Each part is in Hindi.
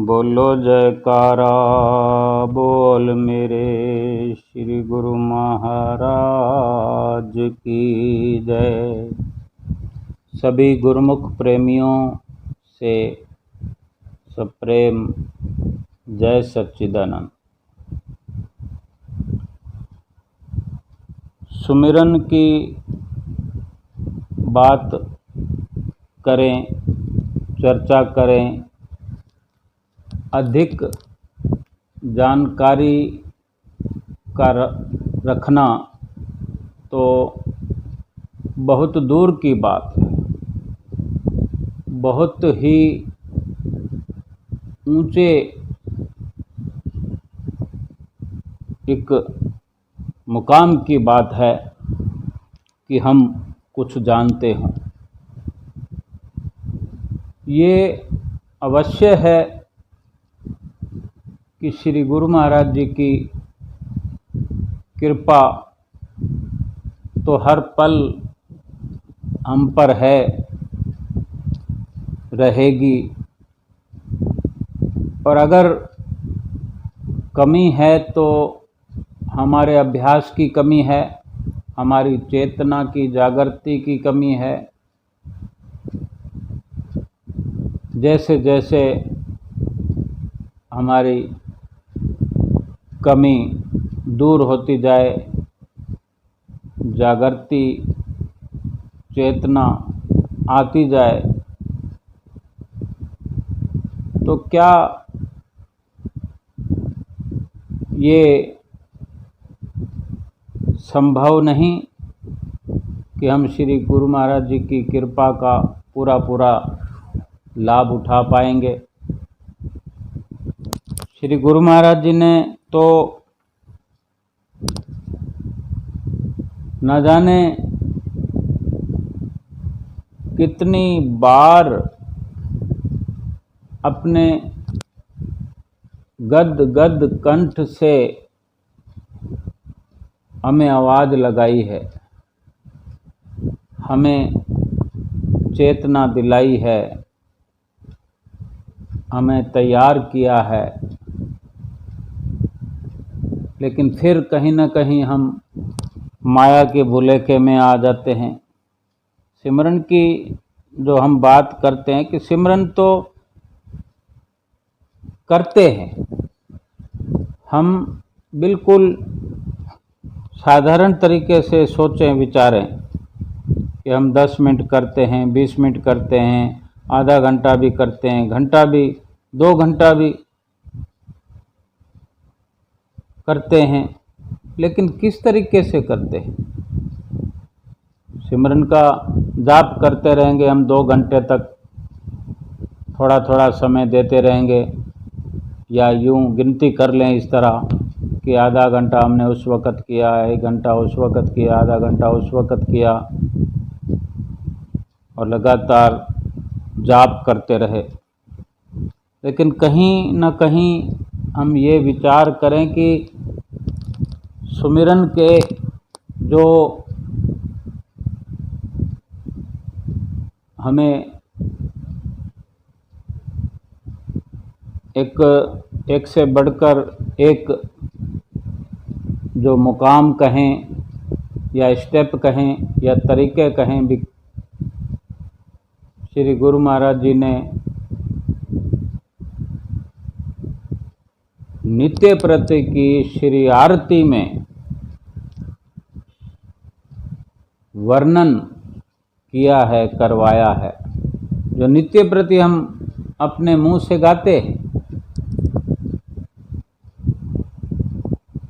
बोलो जयकारा बोल मेरे श्री गुरु महाराज की जय। सभी गुरुमुख प्रेमियों से सप्रेम जय सच्चिदानंद। सुमिरन की बात करें, चर्चा करें, अधिक जानकारी का रखना तो बहुत दूर की बात है। बहुत ही ऊंचे एक मुकाम की बात है कि हम कुछ जानते हों। ये अवश्य है कि श्री गुरु महाराज जी की कृपा तो हर पल हम पर है, रहेगी। और अगर कमी है तो हमारे अभ्यास की कमी है, हमारी चेतना की जागृति की कमी है। जैसे जैसे हमारी कमी दूर होती जाए, जागृति चेतना आती जाए, तो क्या ये संभव नहीं कि हम श्री गुरु महाराज जी की कृपा का पूरा लाभ उठा पाएंगे। श्री गुरु महाराज जी ने तो न जाने कितनी बार अपने गद गद कंठ से हमें आवाज़ लगाई है, हमें चेतना दिलाई है, हमें तैयार किया है। लेकिन फिर कहीं न कहीं हम माया के भुलेखे में आ जाते हैं। सिमरन की जो हम बात करते हैं कि सिमरन तो करते हैं हम, बिल्कुल साधारण तरीके से सोचें विचारें कि हम 10 मिनट करते हैं, 20 मिनट करते हैं, आधा घंटा भी करते हैं, घंटा भी, 2 घंटा भी करते हैं। लेकिन किस तरीके से करते हैं? सिमरन का जाप करते रहेंगे हम 2 घंटे तक, थोड़ा थोड़ा समय देते रहेंगे, या यूं गिनती कर लें इस तरह कि आधा घंटा हमने उस वक़्त किया, 1 घंटा उस वक़्त किया, आधा घंटा उस वक़्त किया, और लगातार जाप करते रहे। लेकिन कहीं न कहीं हम ये विचार करें कि सुमिरन के जो हमें एक से बढ़कर एक जो मुकाम कहें या स्टेप कहें या तरीके कहें भी, श्री गुरु महाराज जी ने नित्य प्रति की श्री आरती में वर्णन किया है, करवाया है। जो नित्य प्रति हम अपने मुंह से गाते हैं,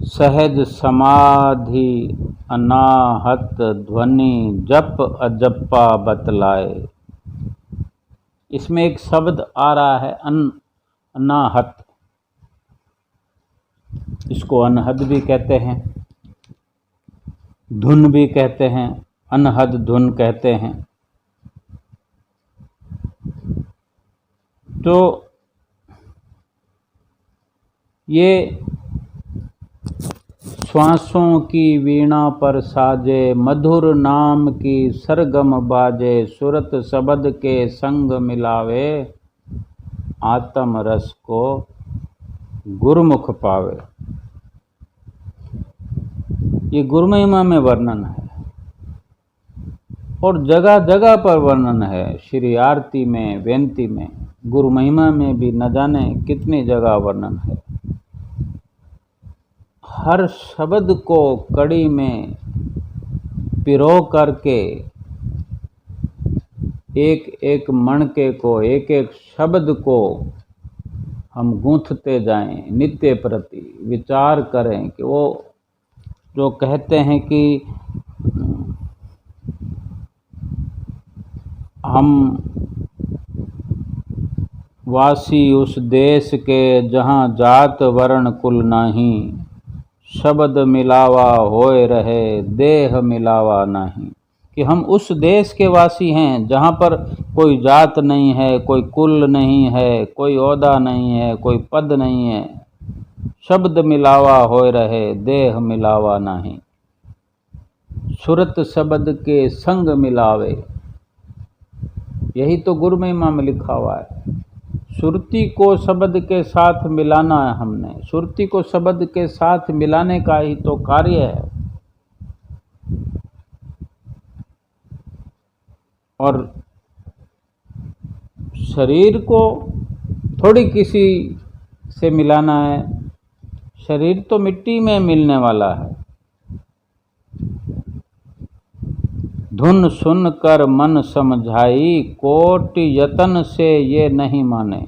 सहज समाधि अनाहत ध्वनि जप अजप्पा बतलाए, इसमें एक शब्द आ रहा है अनाहत। इसको अनहद भी कहते हैं, धुन भी कहते हैं, अनहद धुन कहते हैं। तो ये श्वासों की वीणा पर साजे, मधुर नाम की सरगम बाजे, सुरत शब्द के संग मिलावे, आत्म रस को गुरुमुख पावे। ये गुरु महिमा में वर्णन है और जगह जगह पर वर्णन है। श्री आरती में, बेनती में, गुरु महिमा में भी न जाने कितनी जगह वर्णन है। हर शब्द को कड़ी में पिरो करके एक एक मणके को, एक एक शब्द को हम गूंथते जाएं, नित्य प्रति विचार करें कि वो जो कहते हैं कि हम वासी उस देश के जहाँ जात वर्ण कुल नहीं, शब्द मिलावा होए रहे देह मिलावा नहीं। कि हम उस देश के वासी हैं जहाँ पर कोई जात नहीं है, कोई कुल नहीं है, कोई ओहदा नहीं है, कोई पद नहीं है। शब्द मिलावा होए रहे देह मिलावा नहीं। सुरत शब्द के संग मिलावे, यही तो गुरु महिमा में लिखा हुआ है। सुरती को शब्द के साथ मिलाना है हमने। सुरती को शब्द के साथ मिलाने का ही तो कार्य है। और शरीर को थोड़ी किसी से मिलाना है। शरीर तो मिट्टी में मिलने वाला है। धुन सुन कर मन समझाई, कोटि यतन से ये नहीं माने।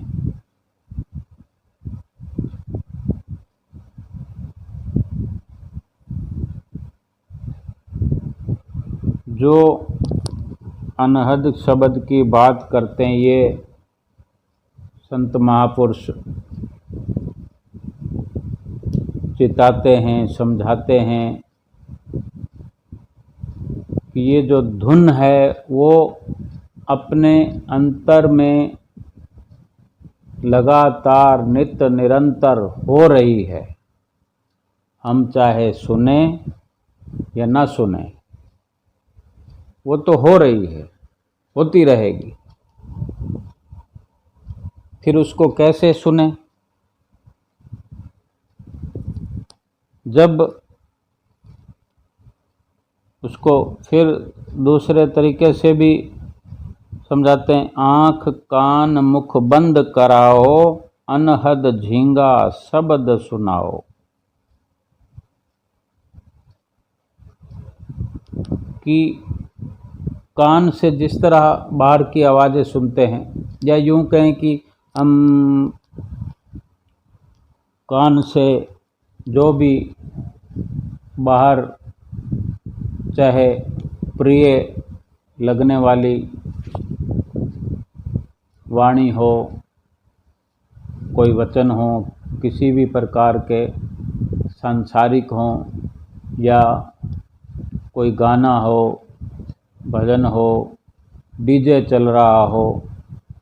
जो अनहद शब्द की बात करते हैं, ये संत महापुरुष चिताते हैं, समझाते हैं कि ये जो धुन है वो अपने अंतर में लगातार नित्य निरंतर हो रही है। हम चाहे सुने या ना सुने, वो तो हो रही है, होती रहेगी। फिर उसको कैसे सुने? जब उसको फिर दूसरे तरीके से भी समझाते हैं, आँख कान मुख बंद कराओ, अनहद झींगा शब्द सुनाओ। कि कान से जिस तरह बाहर की आवाज़ें सुनते हैं, या यूं कहें कि हम कान से जो भी बाहर चाहे प्रिय लगने वाली वाणी हो, कोई वचन हो, किसी भी प्रकार के सांसारिक हों, या कोई गाना हो, भजन हो, डीजे चल रहा हो।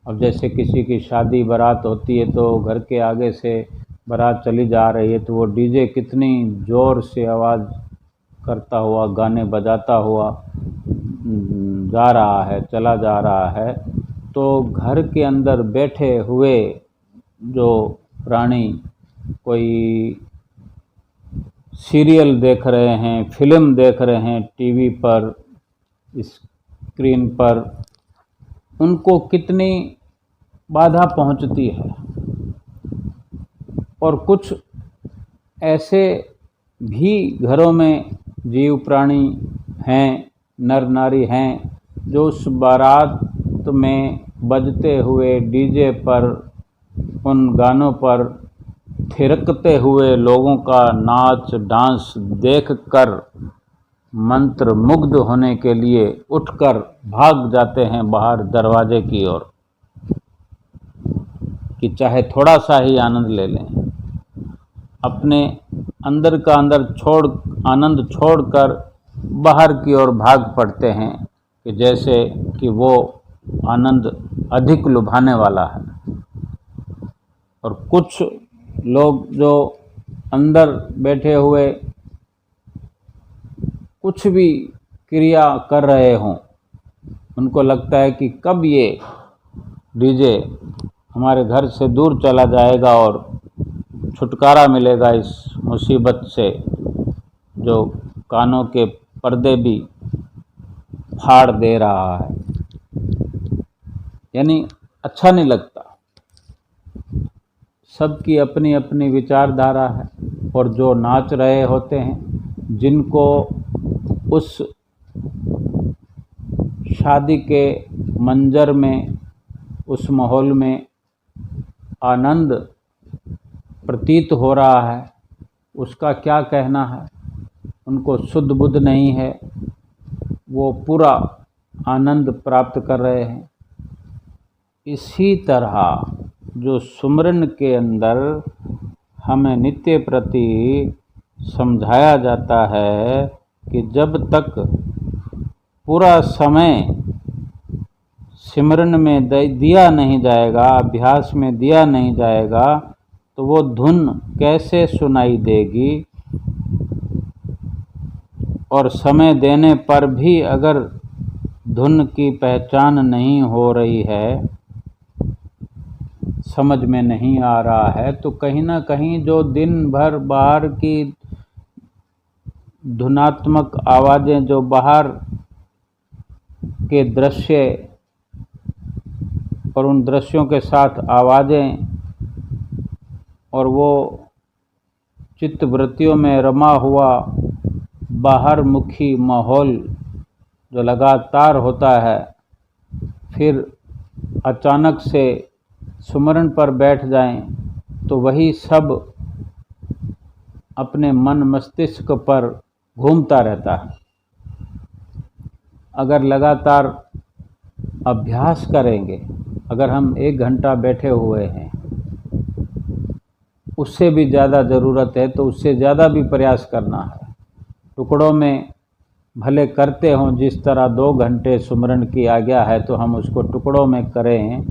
अब जैसे किसी की शादी बारात होती है तो घर के आगे से बारात चली जा रही है तो वो डीजे कितनी ज़ोर से आवाज़ करता हुआ, गाने बजाता हुआ जा रहा है, चला जा रहा है। तो घर के अंदर बैठे हुए जो प्राणी कोई सीरियल देख रहे हैं, फिल्म देख रहे हैं टीवी पर, स्क्रीन पर, उनको कितनी बाधा पहुंचती है। और कुछ ऐसे भी घरों में जीव प्राणी हैं, नर नारी हैं, जो उस बारात में बजते हुए डीजे पर, उन गानों पर थिरकते हुए लोगों का नाच डांस देखकर मंत्र मुग्ध होने के लिए उठकर भाग जाते हैं बाहर दरवाजे की ओर, कि चाहे थोड़ा सा ही आनंद ले लें। अपने अंदर का अंदर आनंद छोड़कर बाहर की ओर भाग पड़ते हैं, कि जैसे कि वो आनंद अधिक लुभाने वाला है। और कुछ लोग जो अंदर बैठे हुए कुछ भी क्रिया कर रहे हों, उनको लगता है कि कब ये डीजे हमारे घर से दूर चला जाएगा और छुटकारा मिलेगा इस मुसीबत से जो कानों के पर्दे भी फाड़ दे रहा है। यानी अच्छा नहीं लगता। सबकी अपनी अपनी विचारधारा है और जो नाच रहे होते हैं, जिनको उस शादी के मंजर में, उस माहौल में आनंद प्रतीत हो रहा है, उसका क्या कहना है। उनको शुद्ध बुद्ध नहीं है, वो पूरा आनंद प्राप्त कर रहे हैं। इसी तरह जो सुमरन के अंदर हमें नित्य प्रति समझाया जाता है कि जब तक पूरा समय सिमरन में दिया नहीं जाएगा, अभ्यास में दिया नहीं जाएगा, तो वो धुन कैसे सुनाई देगी। और समय देने पर भी अगर धुन की पहचान नहीं हो रही है, समझ में नहीं आ रहा है, तो कहीं ना कहीं जो दिन भर बाहर की धुनात्मक आवाज़ें, जो बाहर के दृश्य और उन दृश्यों के साथ आवाज़ें और वो चित्तवृत्तियों में रमा हुआ बाहर मुखी माहौल जो लगातार होता है, फिर अचानक से सुमरन पर बैठ जाएं तो वही सब अपने मन मस्तिष्क पर घूमता रहता है। अगर लगातार अभ्यास करेंगे, अगर हम 1 घंटा बैठे हुए हैं, उससे भी ज़्यादा ज़रूरत है तो उससे ज़्यादा भी प्रयास करना है। टुकड़ों में भले करते हों, जिस तरह 2 घंटे सुमरन की आज्ञा है तो हम उसको टुकड़ों में करें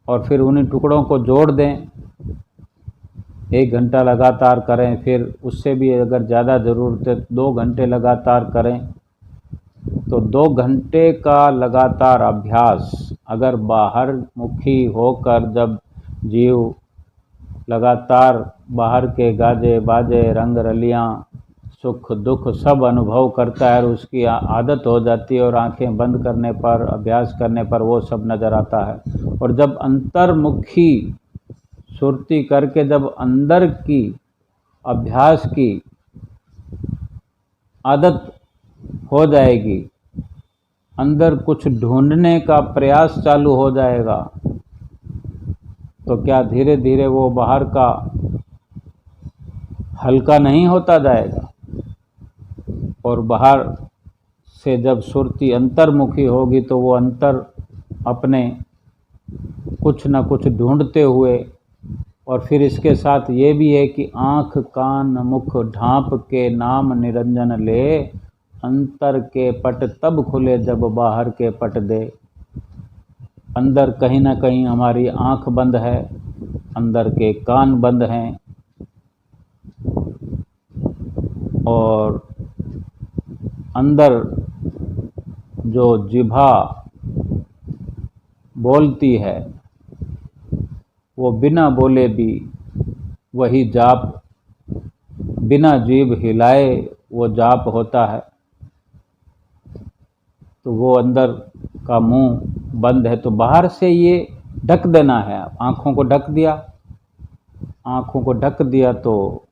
और फिर उन्हीं टुकड़ों को जोड़ दें। 1 घंटा लगातार करें, फिर उससे भी अगर ज़्यादा ज़रूरत है 2 घंटे लगातार करें। तो 2 घंटे का लगातार अभ्यास अगर बाहर मुखी होकर जब जीव लगातार बाहर के गाजे बाजे, रंग रलियाँ, सुख दुख सब अनुभव करता है और उसकी आदत हो जाती है और आंखें बंद करने पर, अभ्यास करने पर वो सब नज़र आता है। और जब अंतर्मुखी सुरती करके जब अंदर की अभ्यास की आदत हो जाएगी, अंदर कुछ ढूंढने का प्रयास चालू हो जाएगा, तो क्या धीरे धीरे वो बाहर का हल्का नहीं होता जाएगा। और बाहर से जब सुरती अंतर्मुखी होगी तो वो अंतर अपने कुछ न कुछ ढूंढते हुए, और फिर इसके साथ ये भी है कि आँख कान मुख ढांप के नाम निरंजन ले, अंतर के पट तब खुले जब बाहर के पट दे। अंदर कहीं ना कहीं हमारी आँख बंद है, अंदर के कान बंद हैं और अंदर जो जिभा बोलती है वो बिना बोले भी वही जाप, बिना जीभ हिलाए वो जाप होता है। तो वो अंदर का मुंह बंद है, तो बाहर से ये ढक देना है। आँखों को ढक दिया, आँखों को ढक दिया तो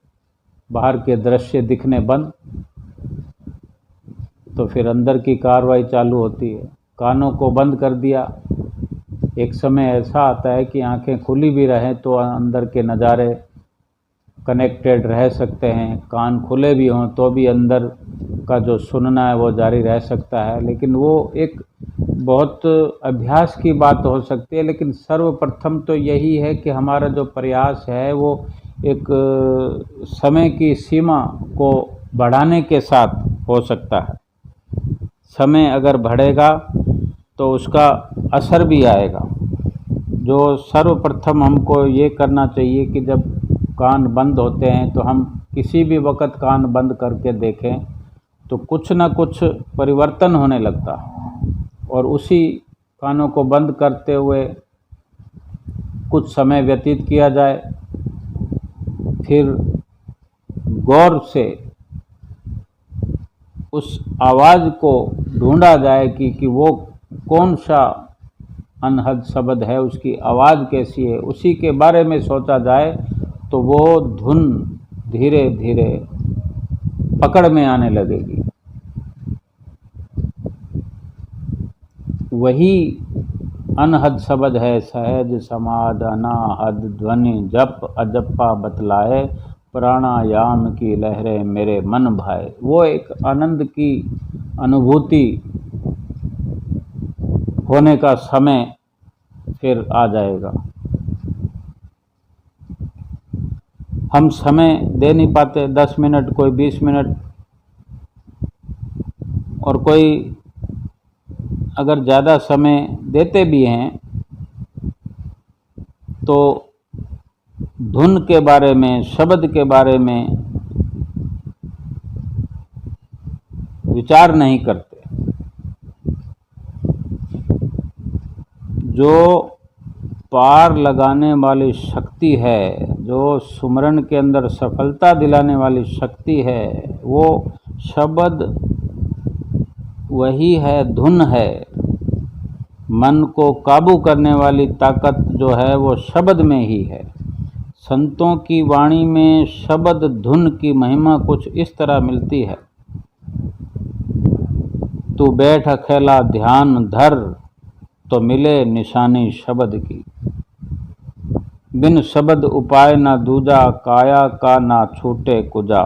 बाहर के दृश्य दिखने बंद, तो फिर अंदर की कार्रवाई चालू होती है। कानों को बंद कर दिया, एक समय ऐसा आता है कि आंखें खुली भी रहें तो अंदर के नज़ारे कनेक्टेड रह सकते हैं, कान खुले भी हों तो भी अंदर का जो सुनना है वो जारी रह सकता है। लेकिन वो एक बहुत अभ्यास की बात हो सकती है। लेकिन सर्वप्रथम तो यही है कि हमारा जो प्रयास है वो एक समय की सीमा को बढ़ाने के साथ हो सकता है। समय अगर बढ़ेगा तो उसका असर भी आएगा। जो सर्वप्रथम हमको ये करना चाहिए कि जब कान बंद होते हैं तो हम किसी भी वक्त कान बंद करके देखें तो कुछ ना कुछ परिवर्तन होने लगता है। और उसी कानों को बंद करते हुए कुछ समय व्यतीत किया जाए, फिर गौर से उस आवाज़ को ढूंढा जाए कि वो कौन सा अनहद शब्द है, उसकी आवाज़ कैसी है, उसी के बारे में सोचा जाए तो वो धुन धीरे धीरे पकड़ में आने लगेगी। वही अनहद शब्द है सहज समाध अनाहद ध्वनि जप अजप्पा बतलाए प्राणायाम की लहरें मेरे मन भाए। वो एक आनंद की अनुभूति होने का समय फिर आ जाएगा। हम समय दे नहीं पाते, 10 मिनट, कोई 20 मिनट, और कोई अगर ज़्यादा समय देते भी हैं तो धुन के बारे में, शब्द के बारे में विचार नहीं करते। जो पार लगाने वाली शक्ति है, जो सुमरन के अंदर सफलता दिलाने वाली शक्ति है, वो शब्द वही है, धुन है। मन को काबू करने वाली ताकत जो है वो शब्द में ही है। संतों की वाणी में शब्द धुन की महिमा कुछ इस तरह मिलती है। तू बैठ अकेला ध्यान धर तो मिले निशानी शब्द की। बिन शब्द उपाय ना दूजा, काया का ना छूटे कुजा।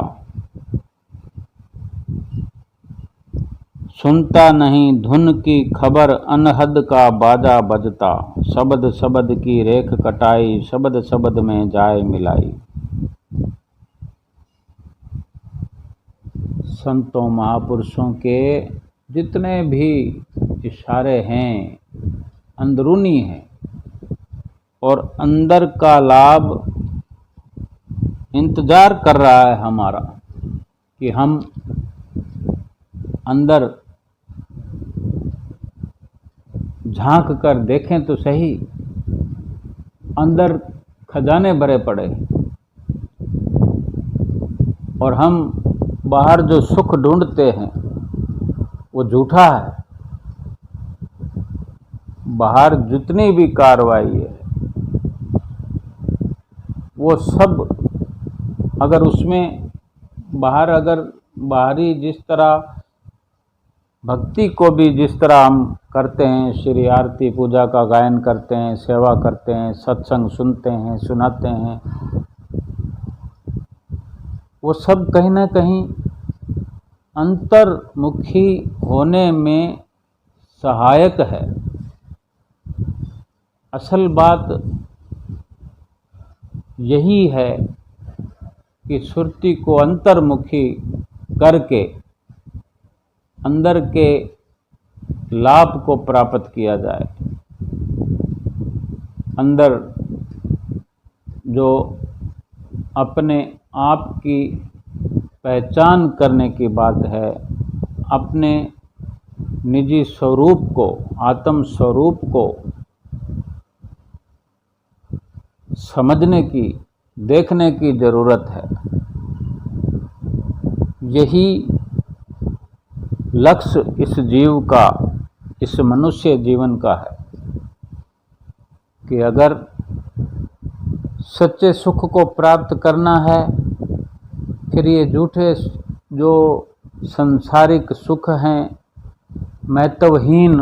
सुनता नहीं धुन की खबर, अनहद का बाजा बजता। शब्द शब्द की रेख कटाई, शब्द शब्द में जाए मिलाई। संतों महापुरुषों के जितने भी इशारे हैं अंदरूनी हैं, और अंदर का लाभ इंतजार कर रहा है हमारा कि हम अंदर झांक कर देखें तो सही। अंदर खजाने भरे पड़े, और हम बाहर जो सुख ढूंढते हैं वो झूठा है। बाहर जितनी भी कार्रवाई है वो सब, अगर उसमें बाहर, अगर बाहरी जिस तरह भक्ति को भी जिस तरह हम करते हैं, श्री आरती पूजा का गायन करते हैं, सेवा करते हैं, सत्संग सुनते हैं, सुनाते हैं, वो सब कहीं ना कहीं अंतर्मुखी होने में सहायक है। असल बात यही है कि सुरती को अंतर्मुखी करके अंदर के लाभ को प्राप्त किया जाए। अंदर जो अपने आप की पहचान करने की बात है, अपने निजी स्वरूप को, आत्म स्वरूप को समझने की, देखने की जरूरत है। यही लक्ष्य इस जीव का, इस मनुष्य जीवन का है कि अगर सच्चे सुख को प्राप्त करना है, फिर ये झूठे जो सांसारिक सुख हैं महत्वहीन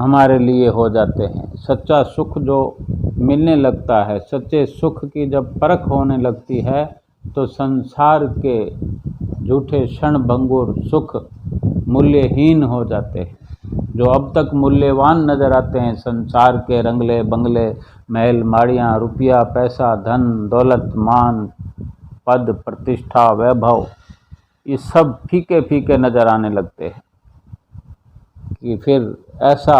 हमारे लिए हो जाते हैं। सच्चा सुख जो मिलने लगता है, सच्चे सुख की जब परख होने लगती है, तो संसार के झूठे क्षण भंगुर सुख मूल्यहीन हो जाते हैं। जो अब तक मूल्यवान नजर आते हैं, संसार के रंगले बंगले, महल माड़ियाँ, रुपया पैसा, धन दौलत, मान पद प्रतिष्ठा वैभव, ये सब फीके फीके नजर आने लगते हैं। कि फिर ऐसा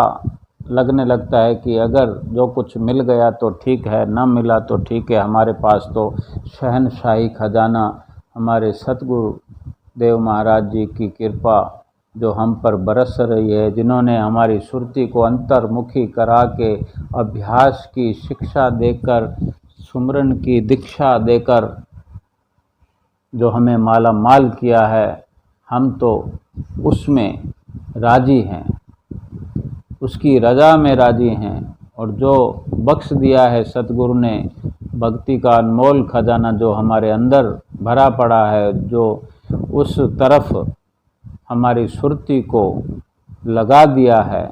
लगने लगता है कि अगर जो कुछ मिल गया तो ठीक है, न मिला तो ठीक है, हमारे पास तो शहनशाही खजाना हमारे सतगुरु देव महाराज जी की कृपा जो हम पर बरस रही है, जिन्होंने हमारी सुरती को अंतर्मुखी करा के अभ्यास की शिक्षा देकर, सुमरन की दीक्षा देकर जो हमें माला माल किया है, हम तो उसमें राजी हैं, उसकी रजा में राजी हैं। और जो बख्श दिया है सतगुरु ने, भक्ति का अनमोल खजाना जो हमारे अंदर भरा पड़ा है, जो उस तरफ हमारी सुरती को लगा दिया है,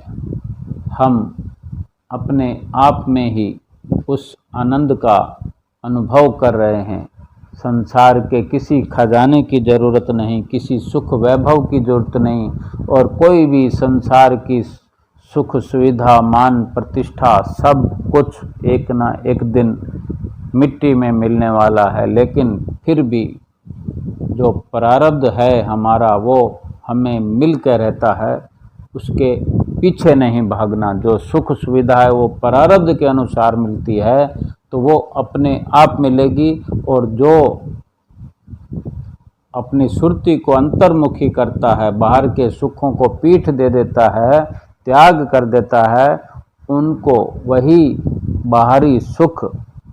हम अपने आप में ही उस आनंद का अनुभव कर रहे हैं। संसार के किसी खजाने की ज़रूरत नहीं, किसी सुख वैभव की ज़रूरत नहीं, और कोई भी संसार की सुख सुविधा, मान प्रतिष्ठा, सब कुछ एक ना एक दिन मिट्टी में मिलने वाला है। लेकिन फिर भी जो प्रारब्ध है हमारा, वो हमें मिल के रहता है, उसके पीछे नहीं भागना। जो सुख सुविधा है वो प्रारब्ध के अनुसार मिलती है, तो वो अपने आप मिलेगी। और जो अपनी सुरती को अंतर्मुखी करता है, बाहर के सुखों को पीठ दे देता है, त्याग कर देता है, उनको वही बाहरी सुख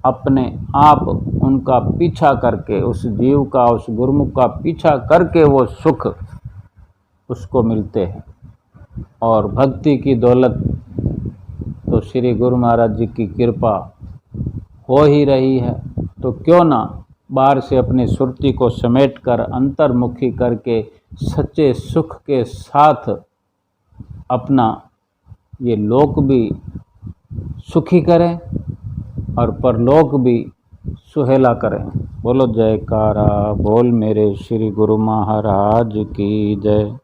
अपने आप उनका पीछा करके, उस जीव का, उस गुरुमुख का पीछा करके वो सुख उसको मिलते हैं। और भक्ति की दौलत तो श्री गुरु महाराज जी की कृपा हो ही रही है, तो क्यों ना बाहर से अपनी सुरती को समेट कर अंतर्मुखी करके सच्चे सुख के साथ अपना ये लोक भी सुखी करें और परलोक भी सुहेला करें। बोलो जयकारा बोल मेरे श्री गुरु महाराज की जय।